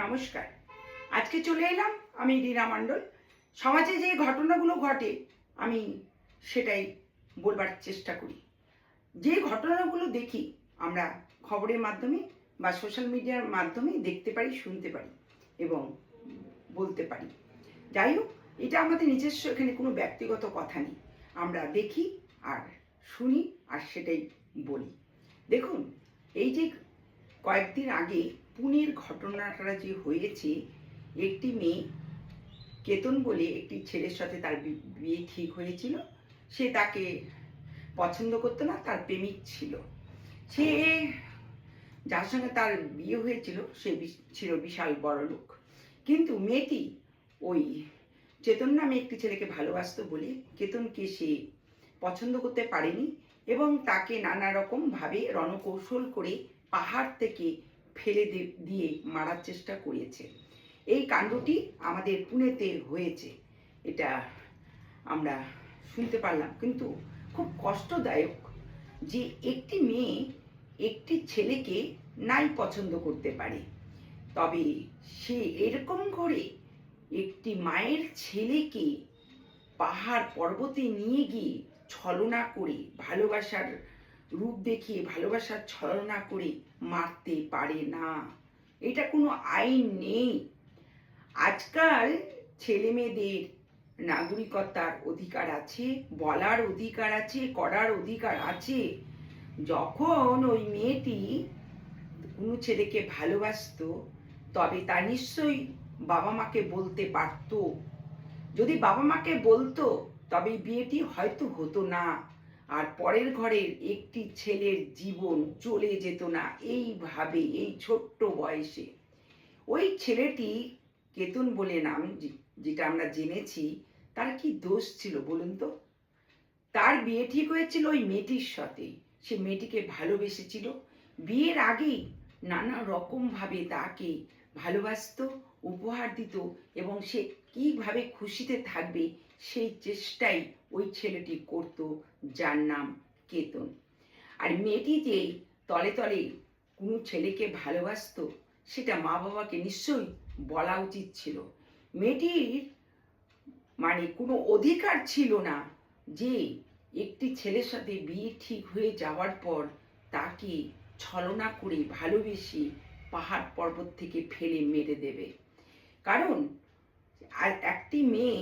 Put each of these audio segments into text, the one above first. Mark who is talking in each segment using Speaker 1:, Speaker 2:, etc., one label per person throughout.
Speaker 1: নমস্কার। আজকে চলে এলাম আমি রীনা মণ্ডল। সমাজে যে ঘটনাগুলো ঘটে আমি সেটাই বলবার চেষ্টা করি। যে ঘটনাগুলো দেখি আমরা খবরের মাধ্যমে বা সোশ্যাল মিডিয়ার মাধ্যমে দেখতে পারি, শুনতে পারি এবং বলতে পারি। যাই হোক, এটা আমাদের নিজস্ব, এখানে কোনো ব্যক্তিগত কথা নেই। আমরা দেখি আর শুনি আর সেটাই বলি। দেখুন, এই যে কয়েকদিন আগে পুনের ঘটনাটা যে হয়েছে, একটি মেয়ে কেতন বলে একটি ছেলের সাথে তার বিয়ে ঠিক হয়েছিল। সে তাকে পছন্দ করতো না, তার প্রেমিক ছিল। সে যার সঙ্গে তার বিয়ে হয়েছিল সে ছিল বিশাল বড় লোক। কিন্তু মেয়েটি ওই চেতন নামে একটি ছেলেকে ভালোবাসতো বলে কেতনকে সে পছন্দ করতে পারেনি এবং তাকে নানা রকম ভাবে রণকৌশল করে পাহাড় থেকে ফেলে দিয়ে মারার চেষ্টা করেছে। এই কাণ্ডটি আমাদের পুনেতে হয়েছে, এটা আমরা শুনতে পারলাম। কিন্তু খুব কষ্টদায়ক যে একটি মেয়ে একটি ছেলেকে নাই পছন্দ করতে পারে, তবে সে এরকম করে একটি মায়ের ছেলেকে পাহাড় পর্বতে নিয়ে গিয়ে ছলনা করে, ভালোবাসার রূপ দেখিয়ে ভালোবাসার ছলনা করে মারতে পারে না। এটা কোনো আইন নেই। আজকাল ছেলে মেয়েদের নাগরিকতার অধিকার আছে, বলার অধিকার আছে, করার অধিকার আছে। যখন ওই মেয়েটি কোনো ছেলেকে ভালোবাসতো তবে তা নিশ্চয়ই বাবা মাকে বলতে পারত। যদি বাবা মাকে বলতো তবে বিয়েটি হয়তো হতো না, আর পরের ঘরের একটি ছেলের জীবন চলে যেত না এইভাবে, এই ছোট্ট বয়সে। ওই ছেলেটি কেতন বলে নাম, যেটা আমরা জেনেছি, তার কি দোষ ছিল বলুন তো? তার বিয়ে ঠিক হয়েছিল ওই মেয়েটির সাথে। সে মেয়েটিকে ভালোবেসেছিল। বিয়ের আগেই নানা রকম ভাবে তাকে ভালোবাসতো, উপহার দিত এবং সে কিভাবে খুশিতে থাকবে সেই চেষ্টাই ওই ছেলেটি করত, যার নাম কেতন। আর মেয়েটি যে তলে তলে কোনো ছেলেকে ভালোবাসতো সেটা মা বাবাকে নিশ্চয়ই বলা উচিত ছিল। মেয়েটির কোনো অধিকার ছিল না যে একটি ছেলের সাথে বিয়ে ঠিক হয়ে যাওয়ার পর তাকে ছলনা করে ভালোবেসে পাহাড় পর্বত থেকে ফেলে মেরে দেবে। কারণ আর একটি মেয়ে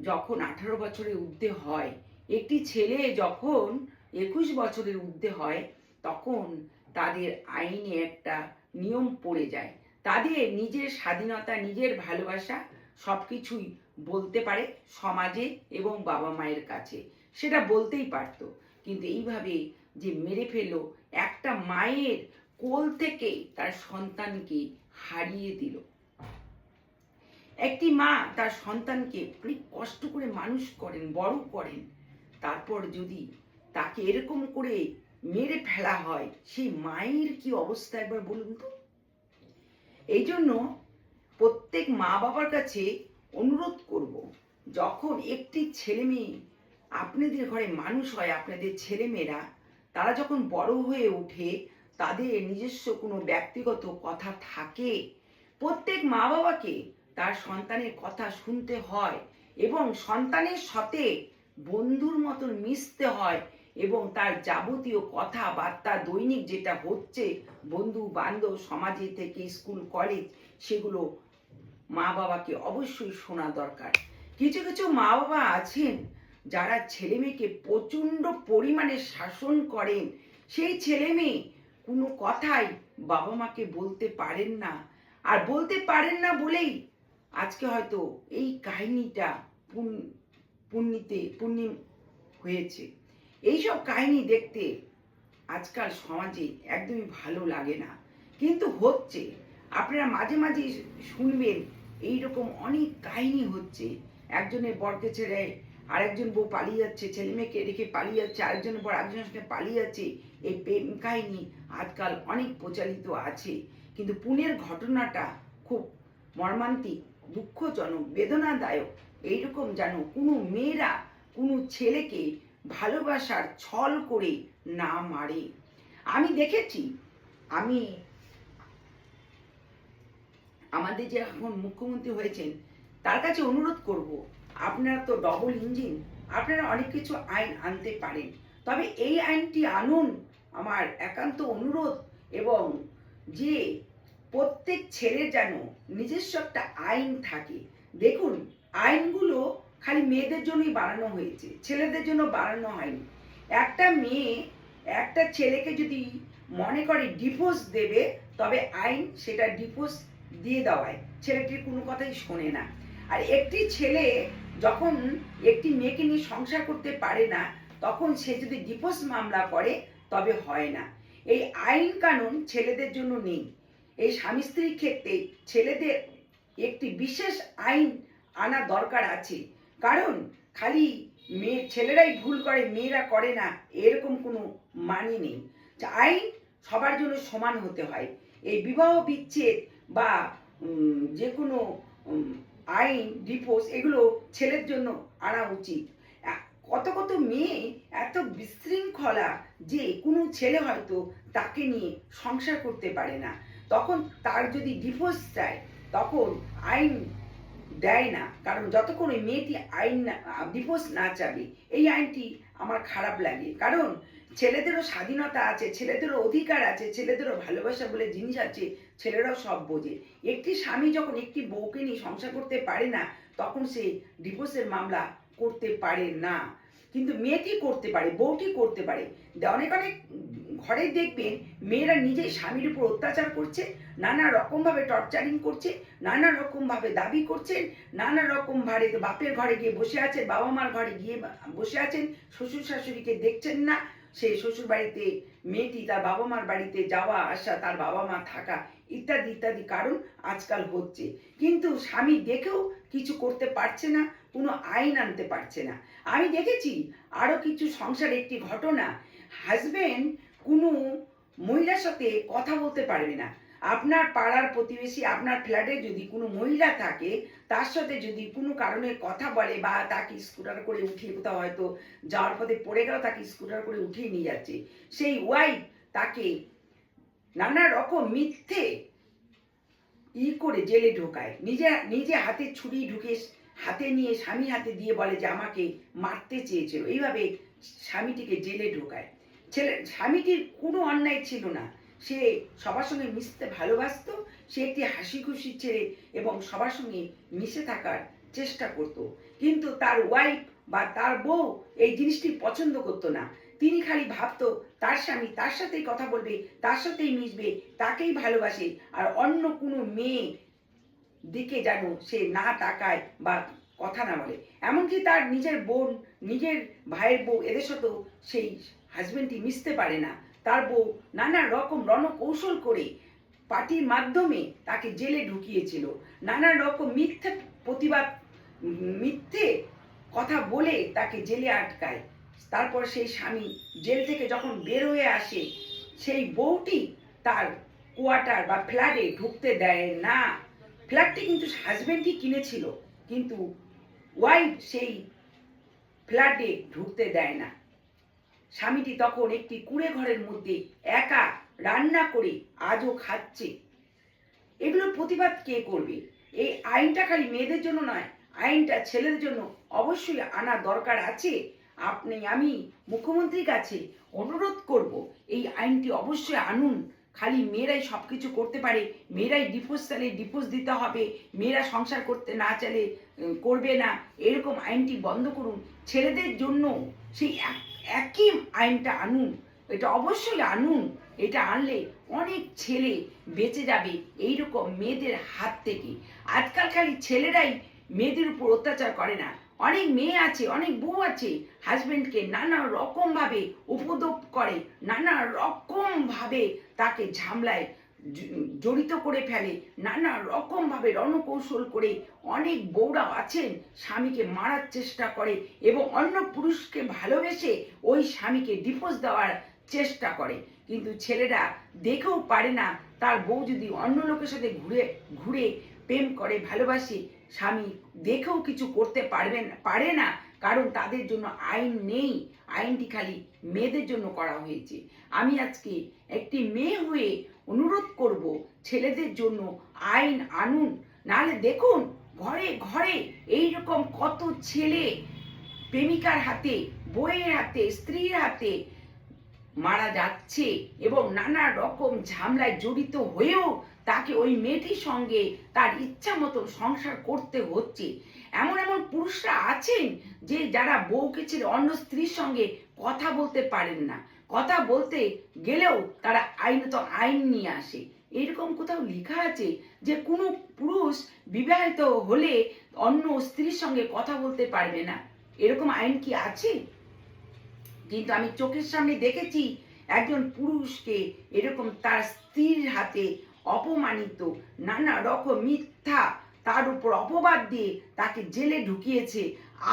Speaker 1: যখন 18 বছরের ঊর্ধ্বে হয়, একটি ছেলে যখন 21 বছরের ঊর্ধ্বে হয়, তখন তাদের আইনে একটা নিয়ম পড়ে যায়। তাদের নিজের স্বাধীনতা, নিজের ভালোবাসা সবকিছুই বলতে পারে সমাজে এবং বাবা মায়ের কাছে, সেটা বলতেই পারতো। কিন্তু এইভাবে যে মেরে ফেললো, একটা মায়ের কোল থেকে তার সন্তানকে হারিয়ে দিল। একটি মা তার সন্তানকে অনেক কষ্ট করে মানুষ করেন, বড় করেন, তারপর যদি তাকে এরকম করে মেরে ফেলা হয়, সেই মায়ের কি অবস্থা একবার বলুন তো। এই জন্য প্রত্যেক মা বাবার কাছে অনুরোধ করব, যখন একটি ছেলে মেয়ে আপনাদের ঘরে মানুষ হয়, আপনাদের ছেলেমেয়েরা তারা যখন বড় হয়ে ওঠে, তাদের নিজস্ব কোনো ব্যক্তিগত কথা থাকে, প্রত্যেক মা বাবাকে তার সন্তানের কথা শুনতে হয় এবং সন্তানের সাথে বন্ধুর মতন মিশতে হয় এবং তার যাবতীয় কথাবার্তা দৈনিক যেটা হচ্ছে, বন্ধু বান্ধব, সমাজে থেকে স্কুল কলেজ, সেগুলো মা বাবাকে অবশ্যই শোনা দরকার। কিছু কিছু মা বাবা আছেন যারা ছেলে মেয়েকে প্রচণ্ড পরিমাণে শাসন করেন। সেই ছেলে মেয়ে কোনো কথাই বাবা মাকে বলতে পারেন না, আর বলতে পারেন না বলেই আজকে হয়তো এই কাহিনীটা পূর্ণিম হয়েছে। এইসব কাহিনী দেখতে আজকাল সমাজে একদমই ভালো লাগে না, কিন্তু হচ্ছে। আপনারা মাঝে মাঝে শুনবেন এইরকম অনেক কাহিনী হচ্ছে। একজনের বরকে ছেড়ে আরেকজন বউ পালিয়ে যাচ্ছে, ছেলে মেয়েকে রেখে পালিয়ে যাচ্ছে, আরেকজনের বর আরেকজনের সঙ্গে পালিয়ে যাচ্ছে। এই প্রেম কাহিনী আজকাল অনেক প্রচারিত আছে। কিন্তু পুনের ঘটনাটা খুব মর্মান্তিক, দুঃখজনক, বেদনাদায়ক। এইরকম যেন কোনো মেয়েরা কোনো ছেলেকে ভালোবাসার ছল করে না মারে। আমি দেখেছি, আমি আমাদের যে এখন মুখ্যমন্ত্রী হয়েছেন তার কাছে অনুরোধ করব, আপনারা তো ডবল ইঞ্জিন, আপনারা অনেক কিছু আইন আনতে পারেন, তবে এই আইনটি আনুন আমার একান্ত অনুরোধ। এবং যে প্রত্যেক ছেলের যেন নিজস্ব একটা আইন থাকে। দেখুন, আইনগুলো খালি মেয়েদের জন্যই বানানো হয়েছে, ছেলেদের জন্য বানানো হয়নি। একটা মেয়ে একটা ছেলেকে যদি মনে করে ডিভোর্স দেবে, তবে আইন সেটা ডিভোর্স দিয়ে দেওয়ায় ছেলেটির কোনো কথাই শোনে না। আর একটি ছেলে যখন একটি মেয়েকে নিয়ে সংসার করতে পারে না, তখন সে যদি ডিভোর্স মামলা করে তবে হয় না। এই আইন কানুন ছেলেদের জন্য নেই। এই স্বামী স্ত্রীর ক্ষেত্রে ছেলেদের একটি বিশেষ আইন আনা দরকার আছে। কারণ খালি ছেলেরাই ভুল করে, মেয়েরা করে না, এরকম কোনো মানে নেই। আইন সবার জন্য সমান হতে হয়। এই বিবাহ বিচ্ছেদ বা যে কোনো আইন, ডিভোর্স, এগুলো ছেলের জন্য আনা উচিত। কত কত মেয়ে এত বিশৃঙ্খলা যে কোনো ছেলে হয়তো তাকে নিয়ে সংসার করতে পারে না, তখন তার যদি ডিভোর্স চায় তখন আইন দেয় না। কারণ যতক্ষণ ওই মেয়েটি ডিভোর্স না চাবে, এই আইনটি আমার খারাপ লাগে। কারণ ছেলেদেরও স্বাধীনতা আছে, ছেলেদেরও অধিকার আছে, ছেলেদেরও ভালোবাসা বলে জিনিস আছে, ছেলেরাও সব বোঝে। একটি স্বামী যখন একটি বউকে নিয়ে সংসার করতে পারে না, তখন সে ডিভোর্সের মামলা করতে পারে না। কিন্তু মেয়েটি করতে পারে, বউটি করতে পারে। অনেক অনেক ঘরে দেখবেন মেয়েরা নিজেই স্বামীর উপর অত্যাচার করছে, নানা রকমভাবে টর্চারিং করছে, নানা রকমভাবে দাবি করছেন, নানা রকমভাবে বাপের ঘরে গিয়ে বসে আছেন, বাবা মার ঘরে গিয়ে বসে আছেন, শ্বশুর শাশুড়িকে দেখছেন না। সেই শ্বশুর বাড়িতে মেয়েটি তার বাবা মার বাড়িতে যাওয়া আসা, তার বাবা মা থাকা, ইত্যাদি ইত্যাদি কারণ আজকাল হচ্ছে। কিন্তু স্বামী দেখেও কিছু করতে পারছে না, কোনো আইন আনতে পারছে না। আমি দেখেছি আরও কিছু সংসারে একটি ঘটনা, হাজবেন্ড কোনো মহিলার সাথে কথা বলতে পারবে না। আপনার পাড়ার প্রতিবেশী, আপনার ফ্ল্যাটে যদি কোনো মহিলা থাকে, তার সাথে যদি কোনো কারণে কথা বলে বা তাকে স্কুটার করে উঠিয়ে, কোথাও হয়তো যাওয়ার পথে পড়ে গেল, তাকে স্কুটার করে উঠিয়ে নিয়ে যাচ্ছে, সেই ওয়াইফ তাকে নানা রকম মিথ্যে করে জেলে ঢোকায়, নিজে হাতে ছুরি ঢুকে হাতে নিয়ে স্বামীর হাতে দিয়ে বলে যে আমাকে মারতে চেয়েছিল। এইভাবে স্বামীটিকে জেলে ঢোকায়। স্বামীটির কোনো অন্যায় ছিল না, সে সবার সঙ্গে মিশতে ভালোবাসত, সে একটি হাসি খুশি ছেলে এবং সবার সঙ্গে মিশে থাকার চেষ্টা করত। কিন্তু তার ওয়াইফ বা তার বউ এই জিনিসটি পছন্দ করতো না। তিনি খালি ভাবতো তার স্বামী তার সাথেই কথা বলবে, তার সাথেই মিশবে, তাকেই ভালোবাসে, আর অন্য কোনো মেয়ে দিকে যেন সে না তাকায় বা কথা না বলে। এমনকি তার নিজের বোন, নিজের ভাইয়ের বউ, এদের সাথেও সেই হাজবেন্ডটি মিশতে পারে না। তার বউ নানা রকম রণকৌশল করে পার্টির মাধ্যমে তাকে জেলে ঢুকিয়েছিল, নানা রকম মিথ্যে কথা বলে তাকে জেলে আটকায়। তারপর সেই স্বামী জেল থেকে যখন বের হয়ে আসে, সেই বউটি তার কোয়ার্টার বা ফ্ল্যাটে ঢুকতে দেয় না। ফ্ল্যাটটি কিন্তু হাজবেন্ডই কিনেছিল, কিন্তু ওয়াইফ সেই ফ্ল্যাটে ঢুকতে দেয় না। স্বামীটি তখন একটি কুঁড়ে ঘরের মধ্যে একা রান্না করে আজও খাচ্ছে। এগুলোর প্রতিবাদ কে করবে? এই আইনটা খালি মেয়েদের জন্য নয়, আইনটা ছেলেদের জন্য অবশ্যই আনা দরকার আছে। আমি মুখ্যমন্ত্রীর কাছে অনুরোধ করব, এই আইনটি অবশ্যই আনুন। খালি মেয়েরাই সব কিছু করতে পারে, মেয়েরাই ডিভোর্স চাইলে ডিভোর্স দিতে হবে, মেয়েরা সংসার করতে না চাইলে করবে না, এরকম আইনটি বন্ধ করুন। ছেলেদের জন্য সেই একই আইনটা আনুন, এটা অবশ্যই আনুন। এটা আনলে অনেক ছেলে বেঁচে যাবে এইরকম মেয়েদের হাত থেকে। আজকাল খালি ছেলেরাই মেয়েদের উপর অত্যাচার করে না, অনেক মেয়ে আছে, অনেক বউ আছে, হাজবেন্ডকে নানা রকমভাবে উপদ্রব করে, নানা রকমভাবে তাকে ঝামেলায় জড়িত করে ফেলে, নানা রকমভাবে রণকৌশল করে অনেক বউরা আছেন স্বামীকে মারার চেষ্টা করে এবং অন্য পুরুষকে ভালোবেসে ওই স্বামীকে ডিভোর্স দেওয়ার চেষ্টা করে। কিন্তু ছেলেরা দেখেও পারে না তার বউ যদি অন্য লোকের সাথে ঘুরে প্রেম করে, ভালোবাসে, স্বামী দেখেও কিছু করতে পারে না, কারণ তাদের জন্য আইন নেই। আইনটি খালি মেয়েদের জন্য করা হয়েছে। আমি আজকে একটি মেয়ে হয়ে অনুরোধ করব ছেলেদের জন্য আইন আনুন। নাহলে দেখুন ঘরে ঘরে এইরকম কত ছেলে প্রেমিকার হাতে, বইয়ের হাতে, স্ত্রীর হাতে মারা যাচ্ছে এবং নানা রকম ঝামেলায় জড়িত হয়েও তাকে ওই মেয়েটির সঙ্গে তার ইচ্ছা মতো সংসার করতে হচ্ছে। এমন এমন পুরুষরা আছেন যে যারা বউকে ছেড়ে অন্য স্ত্রীর সঙ্গে কথা বলতে পারেন না, কথা বলতে গেলেও তারা আইনত আইন নিয়ে আসে। এরকম কোথাও লেখা আছে যে কোনো পুরুষ বিবাহিত হলে অন্য স্ত্রীর সঙ্গে কথা বলতে পারবে না? এরকম আইন কি আছে? কিন্তু আমি চোখের সামনে দেখেছি একজন পুরুষকে এরকম তার স্ত্রীর হাতে অপমানিত, নানা রকম মিথ্যা তার উপর অপবাদ দিয়ে তাকে জেলে ঢুকিয়েছে।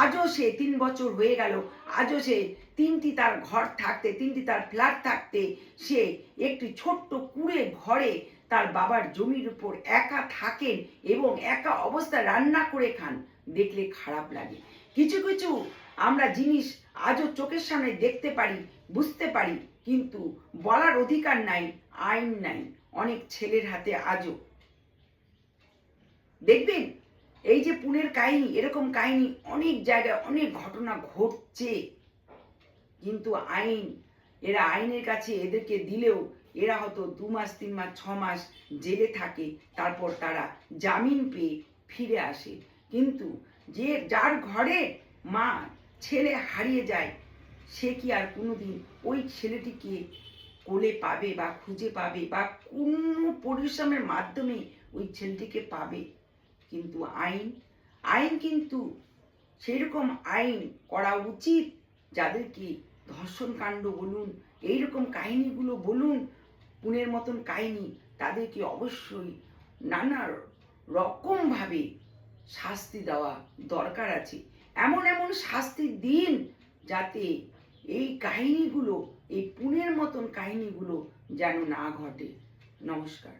Speaker 1: আজও সে 3 বছর হয়ে গেল, আজও সে 3টি তার ঘর থাকতে, 3টি তার ফ্ল্যাট থাকতে সে একটি ছোট্ট কুঁড়ে ঘরে তার বাবার জমির উপর একা থাকেন এবং একা অবস্থায় রান্না করে খান। দেখলে খারাপ লাগে। কিছু কিছু আমরা জিনিস আজও চোখের সামনে দেখতে পারি, বুঝতে পারি, কিন্তু বলার অধিকার নাই, আইন নাই অনেক ছেলের হাতে আজও। দেখবেন এই যে পুনের কাহিনী, এরকম কাহিনী অনেক জায়গায় অনেক ঘটনা ঘটছে, কিন্তু এরা আইনের কাছে এদেরকে দিলেও এরা হয়তো 2 মাস 3 মাস 6 মাস জেলে থাকে, তারপর তারা জামিন পেয়ে ফিরে আসে। কিন্তু যার ঘরে মা ছেলে হারিয়ে যায় সে কি আর কোনোদিন ওই ছেলেটিকে কোলে পাবে বা খুঁজে পাবে বা কোনো পরিশ্রমের মাধ্যমে ওই ছেলেটিকে পাবে? কিন্তু আইন কিন্তু সেরকম আইন করা উচিত যাদেরকে ধর্ষণ কাণ্ড বলুন, এইরকম কাহিনীগুলো বলুন, পুনের মতন কাহিনী, তাদেরকে অবশ্যই নানা রকমভাবে শাস্তি দেওয়া দরকার আছে। এমন এমন শাস্তি দিন যাতে এই কাহিনীগুলো, এই পুনের মতন কাহিনীগুলো যেন না ঘটে। নমস্কার।